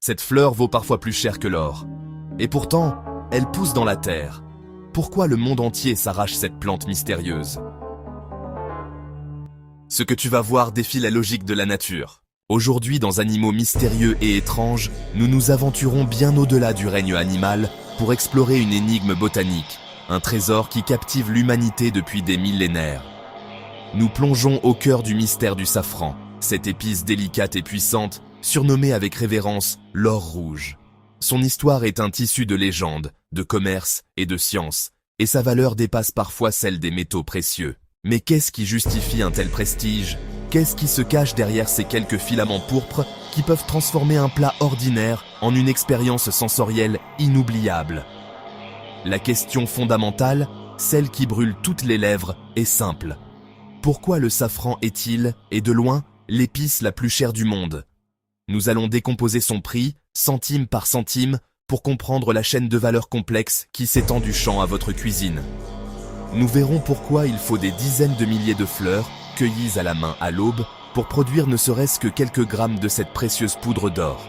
Cette fleur vaut parfois plus cher que l'or. Et pourtant, elle pousse dans la terre. Pourquoi le monde entier s'arrache cette plante mystérieuse? Ce que tu vas voir défie la logique de la nature. Aujourd'hui, dans Animaux mystérieux et étranges, nous nous aventurons bien au-delà du règne animal pour explorer une énigme botanique, un trésor qui captive l'humanité depuis des millénaires. Nous plongeons au cœur du mystère du safran, cette épice délicate et puissante, surnommée avec révérence l'or rouge. Son histoire est un tissu de légendes, de commerce et de science, et sa valeur dépasse parfois celle des métaux précieux. Mais qu'est-ce qui justifie un tel prestige? Qu'est-ce qui se cache derrière ces quelques filaments pourpres qui peuvent transformer un plat ordinaire en une expérience sensorielle inoubliable? La question fondamentale, celle qui brûle toutes les lèvres, est simple. Pourquoi le safran est-il, et de loin, l'épice la plus chère du monde? Nous allons décomposer son prix, centime par centime, pour comprendre la chaîne de valeur complexe qui s'étend du champ à votre cuisine. Nous verrons pourquoi il faut des dizaines de milliers de fleurs, cueillies à la main à l'aube, pour produire ne serait-ce que quelques grammes de cette précieuse poudre d'or.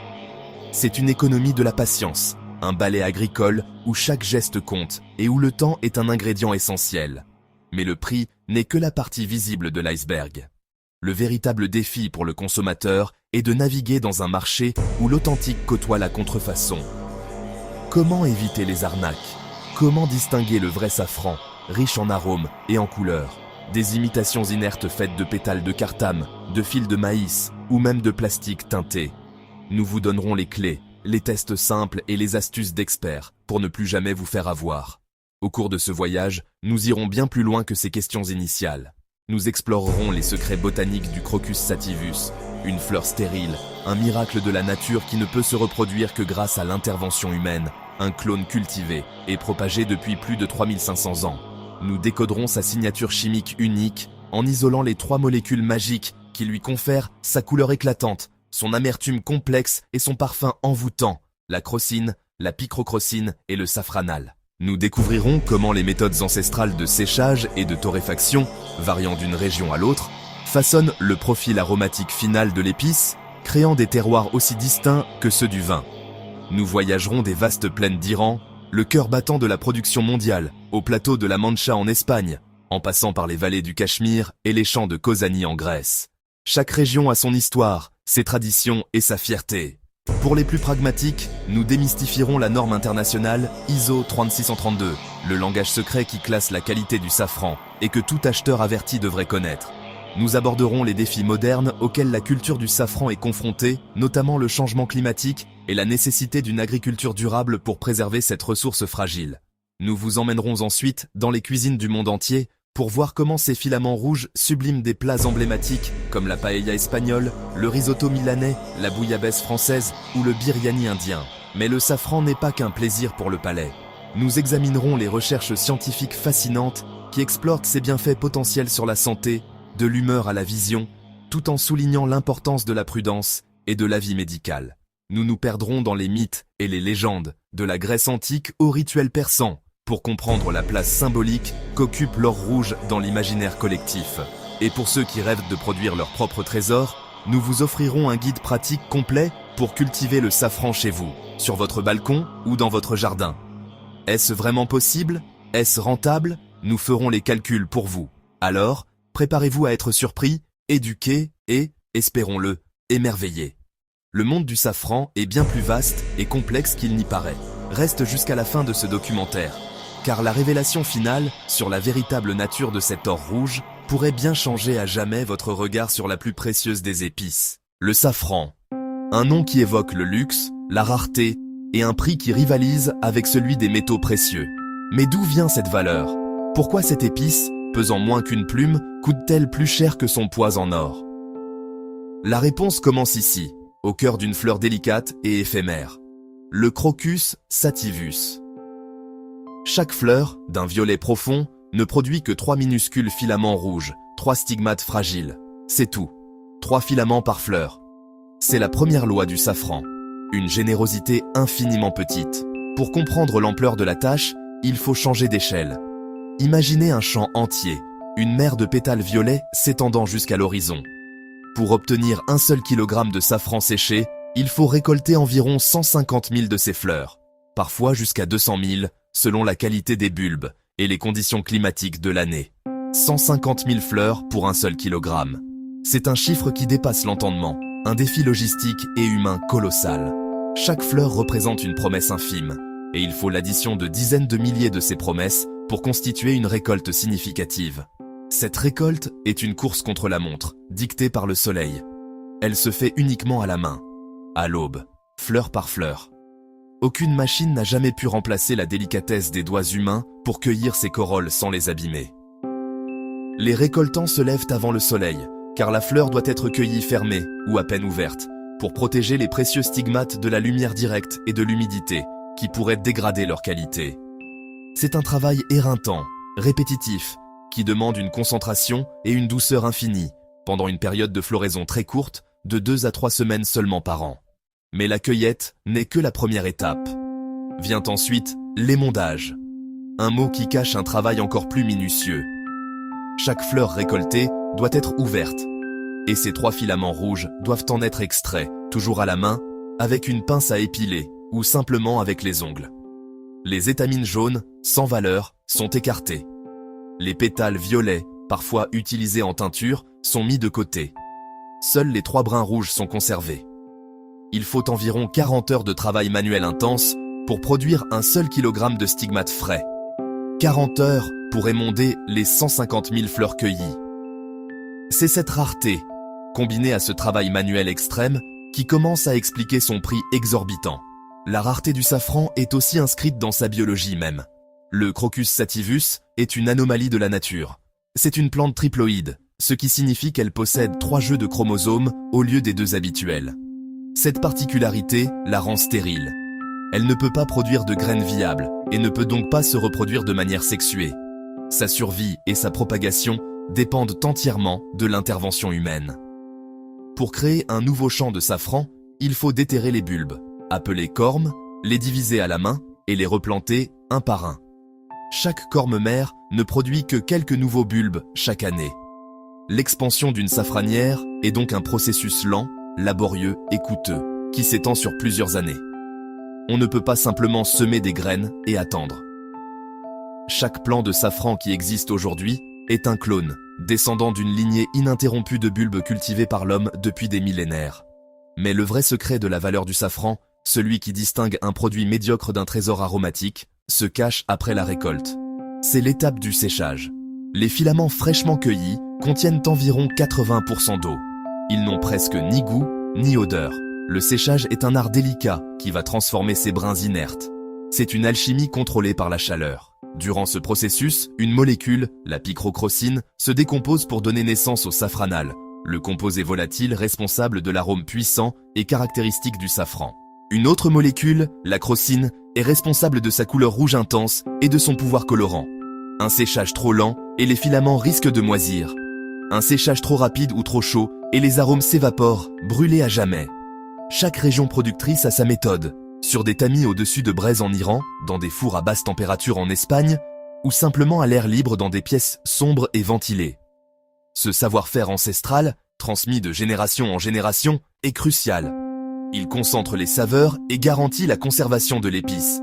C'est une économie de la patience, un balai agricole où chaque geste compte et où le temps est un ingrédient essentiel. Mais le prix n'est que la partie visible de l'iceberg. Le véritable défi pour le consommateur est de naviguer dans un marché où l'authentique côtoie la contrefaçon. Comment éviter les arnaques? Comment distinguer le vrai safran, riche en arômes et en couleurs, des imitations inertes faites de pétales de cartame, de fils de maïs ou même de plastique teinté? Nous vous donnerons les clés, les tests simples et les astuces d'experts pour ne plus jamais vous faire avoir. Au cours de ce voyage, nous irons bien plus loin que ces questions initiales. Nous explorerons les secrets botaniques du Crocus sativus, une fleur stérile, un miracle de la nature qui ne peut se reproduire que grâce à l'intervention humaine, un clone cultivé et propagé depuis plus de 3500 ans. Nous décoderons sa signature chimique unique en isolant les 3 molécules magiques qui lui confèrent sa couleur éclatante, son amertume complexe et son parfum envoûtant, la crocine, la picrocrocine et le safranal. Nous découvrirons comment les méthodes ancestrales de séchage et de torréfaction, variant d'une région à l'autre, façonnent le profil aromatique final de l'épice, créant des terroirs aussi distincts que ceux du vin. Nous voyagerons des vastes plaines d'Iran, le cœur battant de la production mondiale, au plateau de la Mancha en Espagne, en passant par les vallées du Cachemire et les champs de Kozani en Grèce. Chaque région a son histoire, ses traditions et sa fierté. Pour les plus pragmatiques, nous démystifierons la norme internationale ISO 3632, le langage secret qui classe la qualité du safran et que tout acheteur averti devrait connaître. Nous aborderons les défis modernes auxquels la culture du safran est confrontée, notamment le changement climatique et la nécessité d'une agriculture durable pour préserver cette ressource fragile. Nous vous emmènerons ensuite dans les cuisines du monde entier pour voir comment ces filaments rouges subliment des plats emblématiques comme la paella espagnole, le risotto milanais, la bouillabaisse française ou le biryani indien. Mais le safran n'est pas qu'un plaisir pour le palais. Nous examinerons les recherches scientifiques fascinantes qui explorent ses bienfaits potentiels sur la santé, de l'humeur à la vision, tout en soulignant l'importance de la prudence et de l'avis médical. Nous nous perdrons dans les mythes et les légendes, de la Grèce antique au rituel persan, pour comprendre la place symbolique qu'occupe l'or rouge dans l'imaginaire collectif. Et pour ceux qui rêvent de produire leur propre trésor, nous vous offrirons un guide pratique complet pour cultiver le safran chez vous, sur votre balcon ou dans votre jardin. Est-ce vraiment possible? Est-ce rentable? Nous ferons les calculs pour vous. Alors, préparez-vous à être surpris, éduqué et, espérons-le, émerveillé. Le monde du safran est bien plus vaste et complexe qu'il n'y paraît. Reste jusqu'à la fin de ce documentaire, car la révélation finale sur la véritable nature de cet or rouge pourrait bien changer à jamais votre regard sur la plus précieuse des épices, le safran. Un nom qui évoque le luxe, la rareté et un prix qui rivalise avec celui des métaux précieux. Mais d'où vient cette valeur? Pourquoi cette épice, pesant moins qu'une plume, coûte-t-elle plus cher que son poids en or? La réponse commence ici, au cœur d'une fleur délicate et éphémère, le Crocus sativus. Chaque fleur, d'un violet profond, ne produit que 3 minuscules filaments rouges, 3 stigmates fragiles. C'est tout. 3 filaments par fleur. C'est la première loi du safran. Une générosité infiniment petite. Pour comprendre l'ampleur de la tâche, il faut changer d'échelle. Imaginez un champ entier, une mer de pétales violets s'étendant jusqu'à l'horizon. Pour obtenir 1 seul kilogramme de safran séché, Il faut récolter environ 150 000 de ces fleurs, parfois jusqu'à 200 000, selon la qualité des bulbes et les conditions climatiques de l'année. 150 000 fleurs pour un seul kilogramme. C'est un chiffre qui dépasse l'entendement, un défi logistique et humain colossal. Chaque fleur représente une promesse infime, et il faut l'addition de dizaines de milliers de ces promesses pour constituer une récolte significative. Cette récolte est une course contre la montre, dictée par le soleil. Elle se fait uniquement à la main, à l'aube, fleur par fleur. Aucune machine n'a jamais pu remplacer la délicatesse des doigts humains pour cueillir ces corolles sans les abîmer. Les récoltants se lèvent avant le soleil, car la fleur doit être cueillie fermée ou à peine ouverte, pour protéger les précieux stigmates de la lumière directe et de l'humidité, qui pourraient dégrader leur qualité. C'est un travail éreintant, répétitif, qui demande une concentration et une douceur infinie, pendant une période de floraison très courte, de 2 à 3 semaines seulement par an. Mais la cueillette n'est que la première étape. Vient ensuite l'émondage, un mot qui cache un travail encore plus minutieux. Chaque fleur récoltée doit être ouverte, et ces 3 filaments rouges doivent en être extraits, toujours à la main, avec une pince à épiler, ou simplement avec les ongles. Les étamines jaunes, sans valeur, sont écartés. Les pétales violets, parfois utilisés en teinture, sont mis de côté. Seuls les 3 brins rouges sont conservés. Il faut environ 40 heures de travail manuel intense pour produire un seul kilogramme de stigmates frais. 40 heures pour émonder les 150 000 fleurs cueillies. C'est cette rareté, combinée à ce travail manuel extrême, qui commence à expliquer son prix exorbitant. La rareté du safran est aussi inscrite dans sa biologie même. Le Crocus sativus est une anomalie de la nature. C'est une plante triploïde, ce qui signifie qu'elle possède 3 jeux de chromosomes au lieu des 2 habituels. Cette particularité la rend stérile. Elle ne peut pas produire de graines viables et ne peut donc pas se reproduire de manière sexuée. Sa survie et sa propagation dépendent entièrement de l'intervention humaine. Pour créer un nouveau champ de safran, il faut déterrer les bulbes, appelés cormes, les diviser à la main et les replanter un par un. Chaque corme mère ne produit que quelques nouveaux bulbes chaque année. L'expansion d'une safranière est donc un processus lent, laborieux et coûteux, qui s'étend sur plusieurs années. On ne peut pas simplement semer des graines et attendre. Chaque plant de safran qui existe aujourd'hui est un clone, descendant d'une lignée ininterrompue de bulbes cultivés par l'homme depuis des millénaires. Mais le vrai secret de la valeur du safran, celui qui distingue un produit médiocre d'un trésor aromatique, se cache après la récolte. C'est l'étape du séchage. Les filaments fraîchement cueillis contiennent environ 80% d'eau. Ils n'ont presque ni goût, ni odeur. Le séchage est un art délicat qui va transformer ces brins inertes. C'est une alchimie contrôlée par la chaleur. Durant ce processus, une molécule, la picrocrocine, se décompose pour donner naissance au safranal, le composé volatile responsable de l'arôme puissant et caractéristique du safran. Une autre molécule, la crocine, est responsable de sa couleur rouge intense et de son pouvoir colorant. Un séchage trop lent et les filaments risquent de moisir. Un séchage trop rapide ou trop chaud et les arômes s'évaporent, brûlés à jamais. Chaque région productrice a sa méthode, sur des tamis au-dessus de braises en Iran, dans des fours à basse température en Espagne, ou simplement à l'air libre dans des pièces sombres et ventilées. Ce savoir-faire ancestral, transmis de génération en génération, est crucial. Il concentre les saveurs et garantit la conservation de l'épice.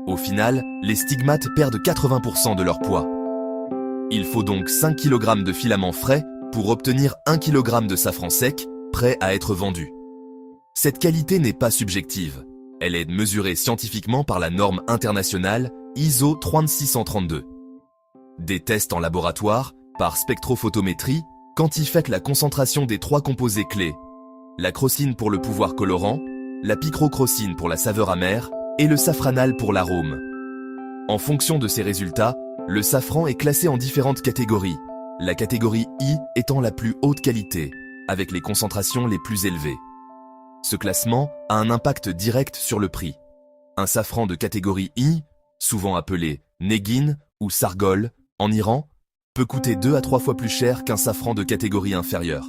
Au final, les stigmates perdent 80% de leur poids. Il faut donc 5 kg de filaments frais pour obtenir 1 kg de safran sec, prêt à être vendu. Cette qualité n'est pas subjective. Elle est mesurée scientifiquement par la norme internationale ISO 3632. Des tests en laboratoire, par spectrophotométrie, quantifient la concentration des 3 composés clés. La crocine pour le pouvoir colorant, la picrocrocine pour la saveur amère et le safranal pour l'arôme. En fonction de ces résultats, le safran est classé en différentes catégories, la catégorie I étant la plus haute qualité, avec les concentrations les plus élevées. Ce classement a un impact direct sur le prix. Un safran de catégorie I, souvent appelé Negin ou Sargol, en Iran, peut coûter 2 à 3 fois plus cher qu'un safran de catégorie inférieure.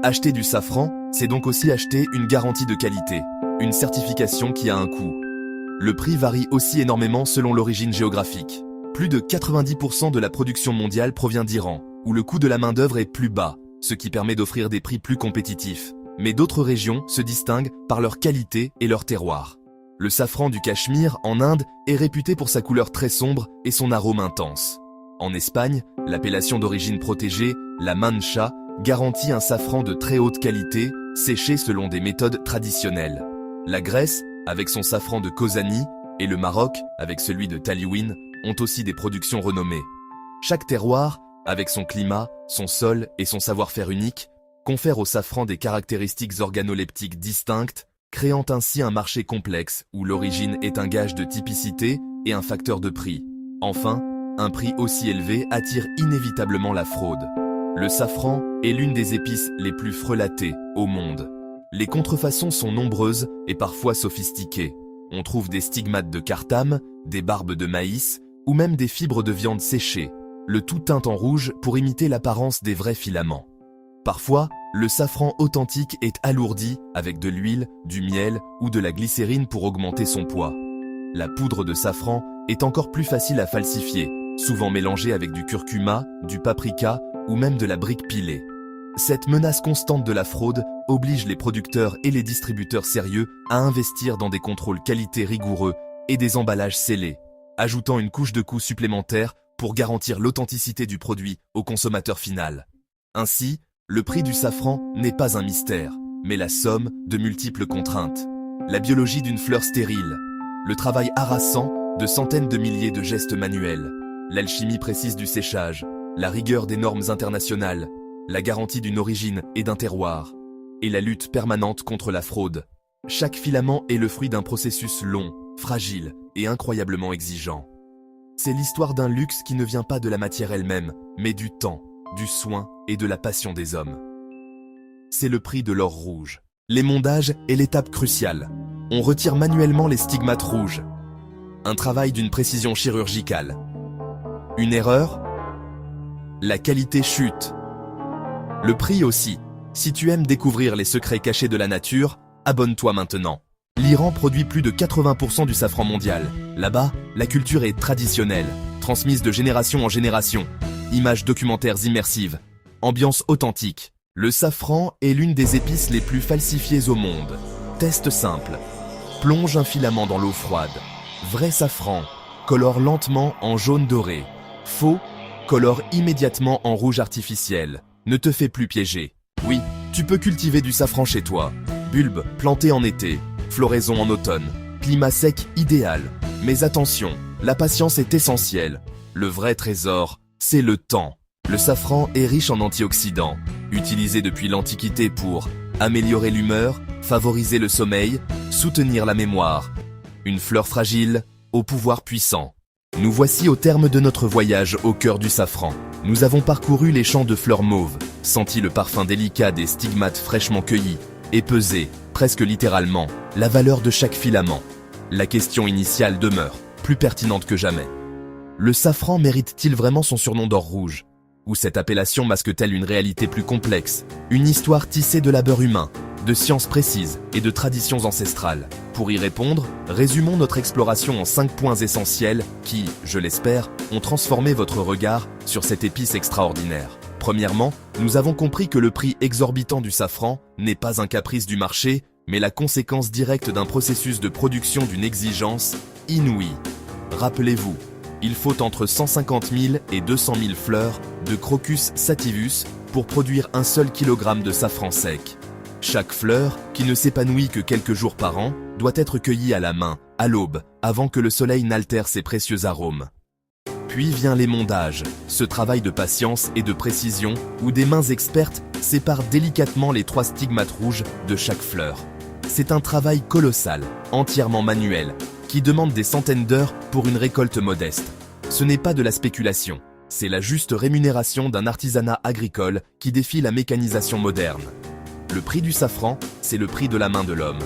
Acheter du safran, c'est donc aussi acheter une garantie de qualité, une certification qui a un coût. Le prix varie aussi énormément selon l'origine géographique. Plus de 90% de la production mondiale provient d'Iran, où le coût de la main-d'œuvre est plus bas, ce qui permet d'offrir des prix plus compétitifs. mais d'autres régions se distinguent par leur qualité et leur terroir. Le safran du Cachemire, en Inde, est réputé pour sa couleur très sombre et son arôme intense. En Espagne, l'appellation d'origine protégée, la mancha, garantit un safran de très haute qualité, séché selon des méthodes traditionnelles. La Grèce, avec son safran de Kozani, et le Maroc, avec celui de Taliouine, ont aussi des productions renommées. Chaque terroir, avec son climat, son sol et son savoir-faire unique, confère au safran des caractéristiques organoleptiques distinctes, créant ainsi un marché complexe où l'origine est un gage de typicité et un facteur de prix. Enfin, un prix aussi élevé attire inévitablement la fraude. Le safran est l'une des épices les plus frelatées au monde. Les contrefaçons sont nombreuses et parfois sophistiquées. On trouve des stigmates de cartame, des barbes de maïs ou même des fibres de viande séchées, le tout teint en rouge pour imiter l'apparence des vrais filaments. Parfois, le safran authentique est alourdi avec de l'huile, du miel ou de la glycérine pour augmenter son poids. La poudre de safran est encore plus facile à falsifier, souvent mélangée avec du curcuma, du paprika ou même de la brique pilée. Cette menace constante de la fraude oblige les producteurs et les distributeurs sérieux à investir dans des contrôles qualité rigoureux et des emballages scellés, ajoutant une couche de coûts supplémentaires pour garantir l'authenticité du produit au consommateur final. Ainsi, le prix du safran n'est pas un mystère, mais la somme de multiples contraintes. La biologie d'une fleur stérile, le travail harassant de centaines de milliers de gestes manuels, l'alchimie précise du séchage, la rigueur des normes internationales, la garantie d'une origine et d'un terroir, et la lutte permanente contre la fraude. Chaque filament est le fruit d'un processus long, fragile et incroyablement exigeant. C'est l'histoire d'un luxe qui ne vient pas de la matière elle-même, mais du temps, du soin et de la passion des hommes. C'est le prix de l'or rouge. L'émondage est l'étape cruciale. On retire manuellement les stigmates rouges. Un travail d'une précision chirurgicale. Une erreur? La qualité chute. Le prix aussi. Si tu aimes découvrir les secrets cachés de la nature, abonne-toi maintenant. L'Iran produit plus de 80% du safran mondial. Là-bas, la culture est traditionnelle, transmise de génération en génération. Images documentaires immersives, ambiance authentique. Le safran est l'une des épices les plus falsifiées au monde. Test simple. Plonge un filament dans l'eau froide. Vrai safran, colore lentement en jaune doré. Faux, colore immédiatement en rouge artificiel. Ne te fais plus piéger. Oui, tu peux cultiver du safran chez toi. Bulbe planté en été, floraison en automne, climat sec idéal. Mais attention, la patience est essentielle. Le vrai trésor, c'est le temps. Le safran est riche en antioxydants, utilisé depuis l'Antiquité pour améliorer l'humeur, favoriser le sommeil, soutenir la mémoire. Une fleur fragile, au pouvoir puissant. Nous voici au terme de notre voyage au cœur du safran. Nous avons parcouru les champs de fleurs mauves, senti le parfum délicat des stigmates fraîchement cueillis, et pesé, presque littéralement, la valeur de chaque filament. La question initiale demeure, plus pertinente que jamais. Le safran mérite-t-il vraiment son surnom d'or rouge? Ou cette appellation masque-t-elle une réalité plus complexe, une histoire tissée de labeur humain, de sciences précises et de traditions ancestrales? Pour y répondre, résumons notre exploration en 5 points essentiels qui, je l'espère, ont transformé votre regard sur cette épice extraordinaire. Premièrement, nous avons compris que le prix exorbitant du safran n'est pas un caprice du marché, mais la conséquence directe d'un processus de production d'une exigence inouïe. Rappelez-vous, il faut entre 150 000 et 200 000 fleurs de Crocus sativus pour produire un seul kilogramme de safran sec. Chaque fleur, qui ne s'épanouit que quelques jours par an, doit être cueillie à la main, à l'aube, avant que le soleil n'altère ses précieux arômes. Puis vient l'émondage, ce travail de patience et de précision où des mains expertes séparent délicatement les 3 stigmates rouges de chaque fleur. C'est un travail colossal, entièrement manuel, qui demande des centaines d'heures pour une récolte modeste. Ce n'est pas de la spéculation, c'est la juste rémunération d'un artisanat agricole qui défie la mécanisation moderne. Le prix du safran, c'est le prix de la main de l'homme.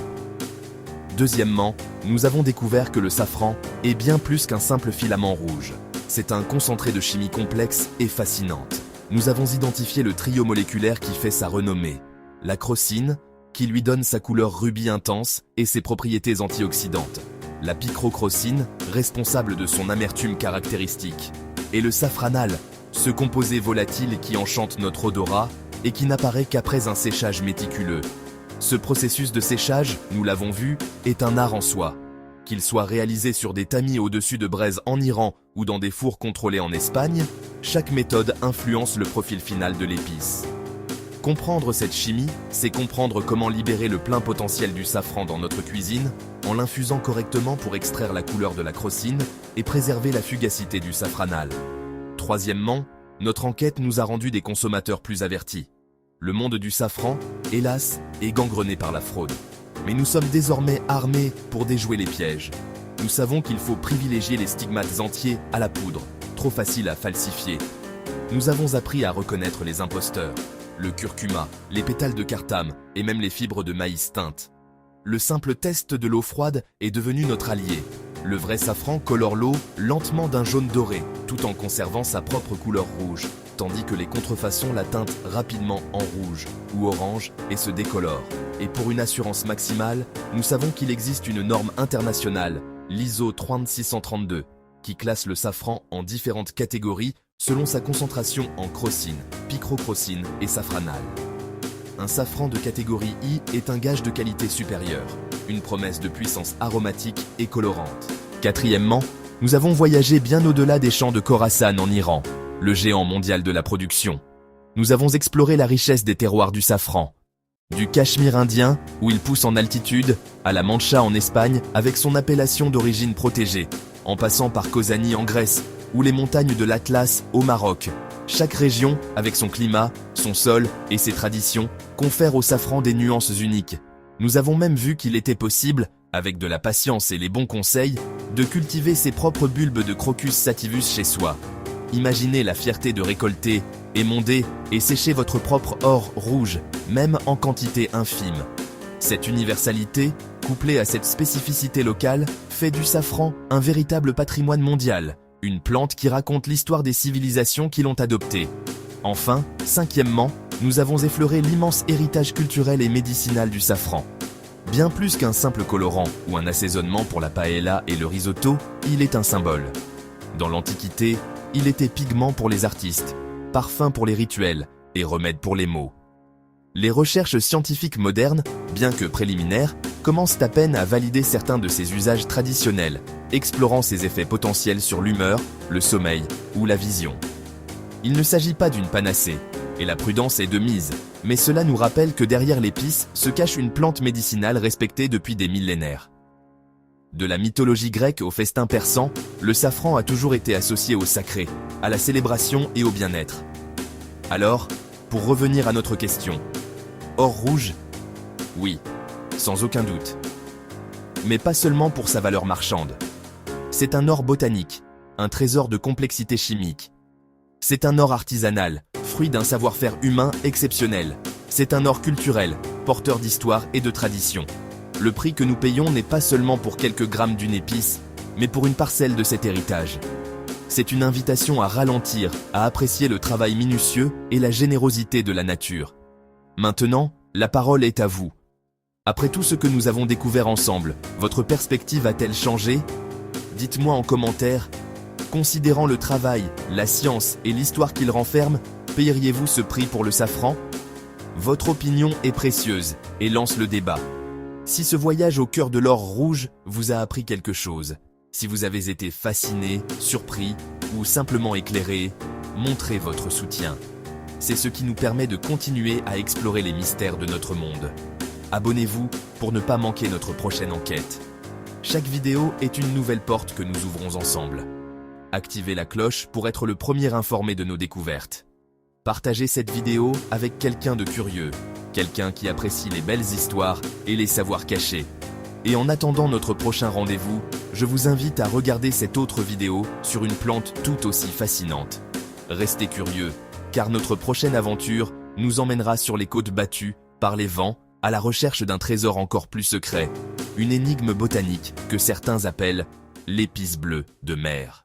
Deuxièmement, nous avons découvert que le safran est bien plus qu'un simple filament rouge. C'est un concentré de chimie complexe et fascinante. Nous avons identifié le trio moléculaire qui fait sa renommée. La crocine, qui lui donne sa couleur rubis intense et ses propriétés antioxydantes. La picrocrocine, responsable de son amertume caractéristique. Et le safranal, ce composé volatile qui enchante notre odorat et qui n'apparaît qu'après un séchage méticuleux. Ce processus de séchage, nous l'avons vu, est un art en soi. Qu'il soit réalisé sur des tamis au-dessus de braises en Iran ou dans des fours contrôlés en Espagne, chaque méthode influence le profil final de l'épice. Comprendre cette chimie, c'est comprendre comment libérer le plein potentiel du safran dans notre cuisine, en l'infusant correctement pour extraire la couleur de la crocine et préserver la fugacité du safranal. Troisièmement, notre enquête nous a rendu des consommateurs plus avertis. Le monde du safran, hélas, est gangrené par la fraude. Mais nous sommes désormais armés pour déjouer les pièges. Nous savons qu'il faut privilégier les stigmates entiers à la poudre, trop facile à falsifier. Nous avons appris à reconnaître les imposteurs, le curcuma, les pétales de cartame et même les fibres de maïs teintes. Le simple test de l'eau froide est devenu notre allié. Le vrai safran colore l'eau lentement d'un jaune doré, tout en conservant sa propre couleur rouge, tandis que les contrefaçons la teintent rapidement en rouge ou orange et se décolorent. Et pour une assurance maximale, nous savons qu'il existe une norme internationale, l'ISO 3632, qui classe le safran en différentes catégories selon sa concentration en crocine, picrocrocine et safranal. Un safran de catégorie I est un gage de qualité supérieure, une promesse de puissance aromatique et colorante. Quatrièmement, nous avons voyagé bien au-delà des champs de Khorasan en Iran, le géant mondial de la production. Nous avons exploré la richesse des terroirs du safran. Du Cachemire indien, où il pousse en altitude, à la Mancha en Espagne, avec son appellation d'origine protégée, en passant par Kozani en Grèce, ou les montagnes de l'Atlas au Maroc. Chaque région, avec son climat, son sol et ses traditions, confère au safran des nuances uniques. Nous avons même vu qu'il était possible, avec de la patience et les bons conseils, de cultiver ses propres bulbes de Crocus sativus chez soi. Imaginez la fierté de récolter, émonder et sécher votre propre or rouge, même en quantité infime. Cette universalité, couplée à cette spécificité locale, fait du safran un véritable patrimoine mondial, une plante qui raconte l'histoire des civilisations qui l'ont adoptée. Enfin, cinquièmement, nous avons effleuré l'immense héritage culturel et médicinal du safran. Bien plus qu'un simple colorant ou un assaisonnement pour la paella et le risotto, il est un symbole. Dans l'Antiquité, il était pigment pour les artistes, parfum pour les rituels et remède pour les maux. Les recherches scientifiques modernes, bien que préliminaires, commencent à peine à valider certains de ses usages traditionnels, explorant ses effets potentiels sur l'humeur, le sommeil ou la vision. Il ne s'agit pas d'une panacée, et la prudence est de mise, mais cela nous rappelle que derrière l'épice se cache une plante médicinale respectée depuis des millénaires. De la mythologie grecque au festin persan, le safran a toujours été associé au sacré, à la célébration et au bien-être. Alors, pour revenir à notre question, or rouge? Oui, sans aucun doute. Mais pas seulement pour sa valeur marchande. C'est un or botanique, un trésor de complexité chimique. C'est un or artisanal, fruit d'un savoir-faire humain exceptionnel. C'est un or culturel, porteur d'histoire et de tradition. Le prix que nous payons n'est pas seulement pour quelques grammes d'une épice, mais pour une parcelle de cet héritage. C'est une invitation à ralentir, à apprécier le travail minutieux et la générosité de la nature. Maintenant, la parole est à vous. Après tout ce que nous avons découvert ensemble, votre perspective a-t-elle changé? Dites-moi en commentaire. Considérant le travail, la science et l'histoire qu'il renferme, payeriez-vous ce prix pour le safran? Votre opinion est précieuse et lance le débat. Si ce voyage au cœur de l'or rouge vous a appris quelque chose, si vous avez été fasciné, surpris ou simplement éclairé, montrez votre soutien. C'est ce qui nous permet de continuer à explorer les mystères de notre monde. Abonnez-vous pour ne pas manquer notre prochaine enquête. Chaque vidéo est une nouvelle porte que nous ouvrons ensemble. Activez la cloche pour être le premier informé de nos découvertes. Partagez cette vidéo avec quelqu'un de curieux, quelqu'un qui apprécie les belles histoires et les savoirs cachés. Et en attendant notre prochain rendez-vous, je vous invite à regarder cette autre vidéo sur une plante tout aussi fascinante. Restez curieux, car notre prochaine aventure nous emmènera sur les côtes battues par les vents à la recherche d'un trésor encore plus secret, une énigme botanique que certains appellent l'épice bleue de mer.